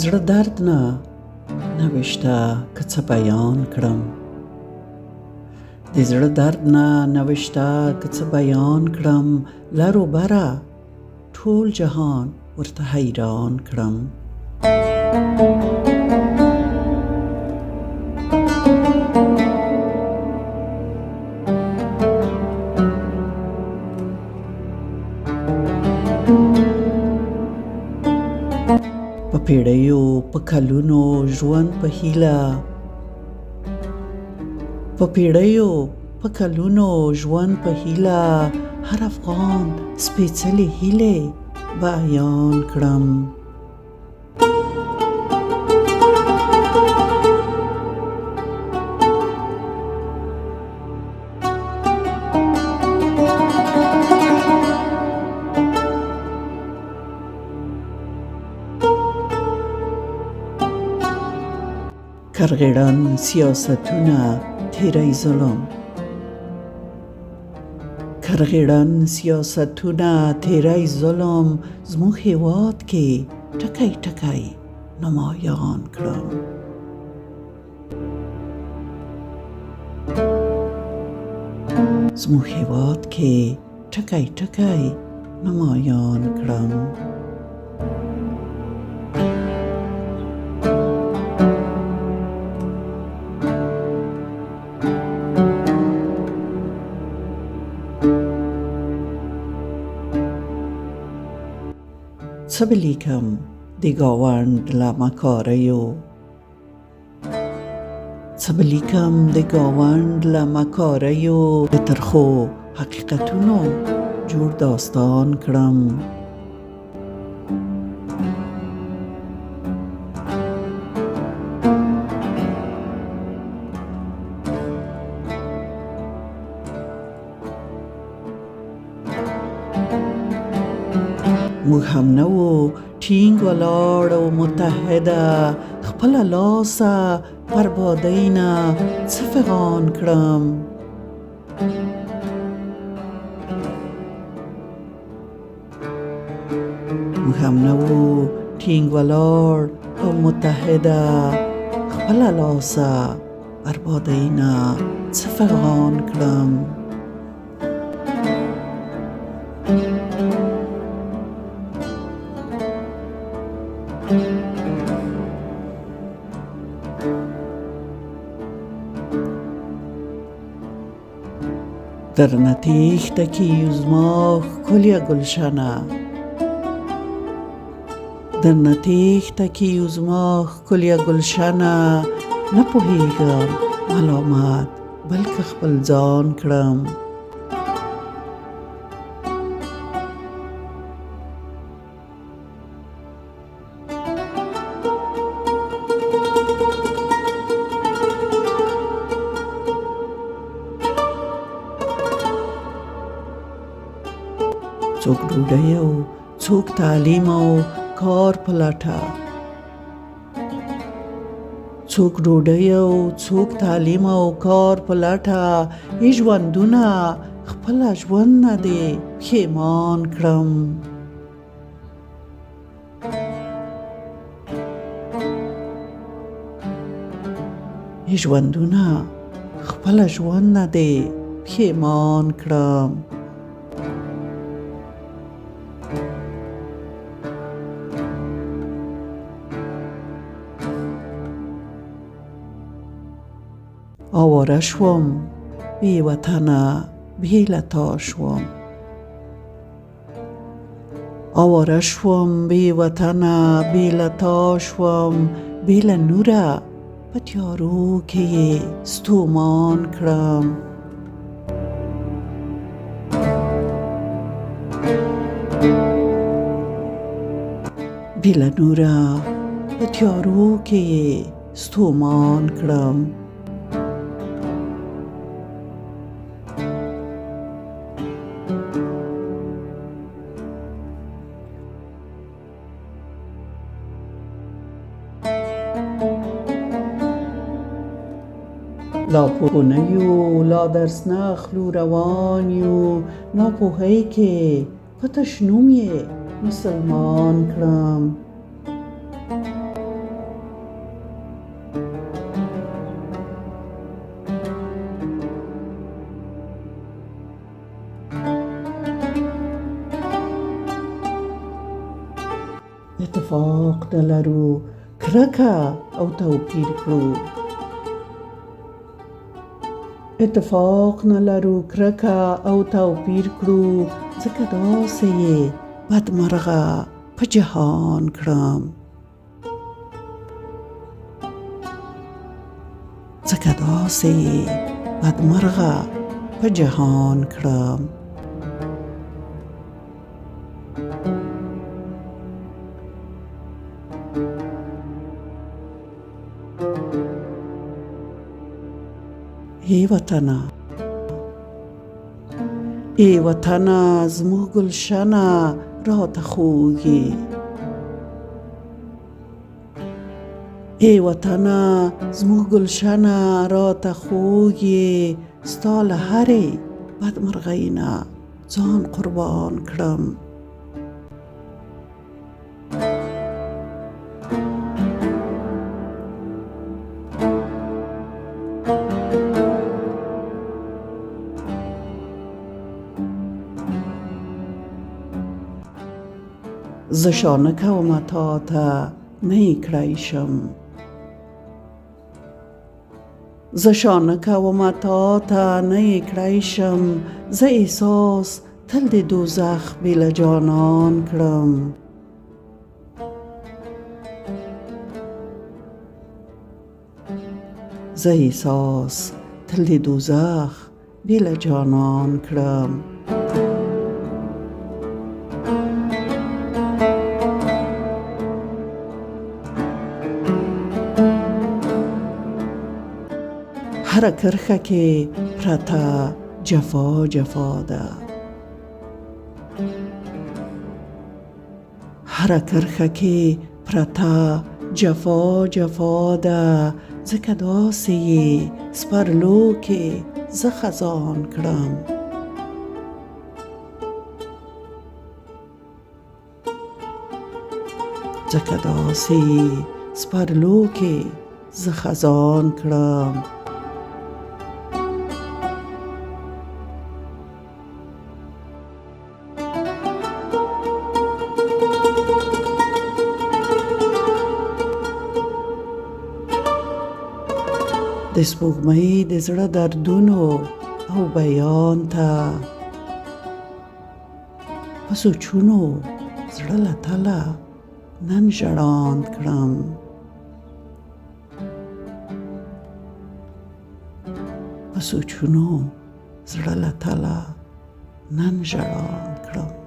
زړه درد نه نوشته که څه بیان کړم، د زړه درد نه نوشته که څه بیان کړم، لر و بره ټول جهان ورته حیران کړم. په پیړیو په کلونو ژوند په هیله، په پیړیو په کلونو ژوند په هیله، هر افغان سپېڅلې هیلې بیان کړم. کرغېړن سیاستونه تیری ظلم، کرغېړن سیاستونه تیری ظلم، زموږ هېواد کې ټکی ټکی نمایان کړم. زموږ هېواد کې ټکی ټکی نمایان کړم. څه به لیکم د ګاونډ له مکاریو، څه به لیکم د ګاونډ له مکاریو، د ترخو حقیقتونو جوړ داستان کړم. موږ هم نه وو ټینګ ولاړ او متحده، خپله لاسه بربادۍ نه څه فغان کړم. موږ هم نه وو ټینګ ولاړ او متحده، خپله لاسه بربادۍ نه څه فغان کړم. درنه تیښته کیږي زما ښکلیه ګلشنه، درنه تیښته کیږي زما ښکلیه ګلشنه، نه پوهېږم ملامت بلکې خپل ځان کړم. څوک ډوډۍ او څوک تعلیم او کار په لټه، څوک ډوډۍ او څوک تعلیم او کار په لټه، ای ژوندونه خپله ژوند نه دې پښېمان کړم. ای ژوندونه خپله ژوند نه دې پښېمان کړم. آواره شوم بی وطنه بی له تا شوم، آواره شوم بی وطنه بی له تا شوم، بی له نوره په تیارو کې یې ستومان کړم. بی له نوره په تیارو کې یې ستومان کړم. لا پوه نه یو لا درس نه اخلو روان یو، ناپوهۍ کې په تش نوم یې مسلمان کړم. نه لرو کرکه او توپیر کړو اتفاق نه لرو کرکه او توپیر کړو ځکه داسې یې بدمرغه په جهان کړم ځکه داسې یې بدمرغه په جهان کړم ای وطنه زموږ ګلشنه راته خوږې ای وطنه زموږ ګلشنه راته خوږې ستا له هرې بدمرغۍ نه ځان قربان کړم زه شانه کومه تا ته نه یې کړی شم زه شانه کومه تا ته نه یې کړی شم زه احساس تل د دوزخ بې له جانان کړم زه احساس تل د دوزخ بې له جانان کړم هر کرخه کې پرته جفا جفا ده هر کرخه کې پرته جفا جفا ده ځکه داسې یې سپرلو کې زه خزان کړم ځکه داسې یې سپرلو کې زه خزان کړم د سپوږمۍ د زړه دردونو او بیان ته په سوچونو زړه له تله نن ژړاند کړم په سوچونو زړه له تله نن ژړاند کړم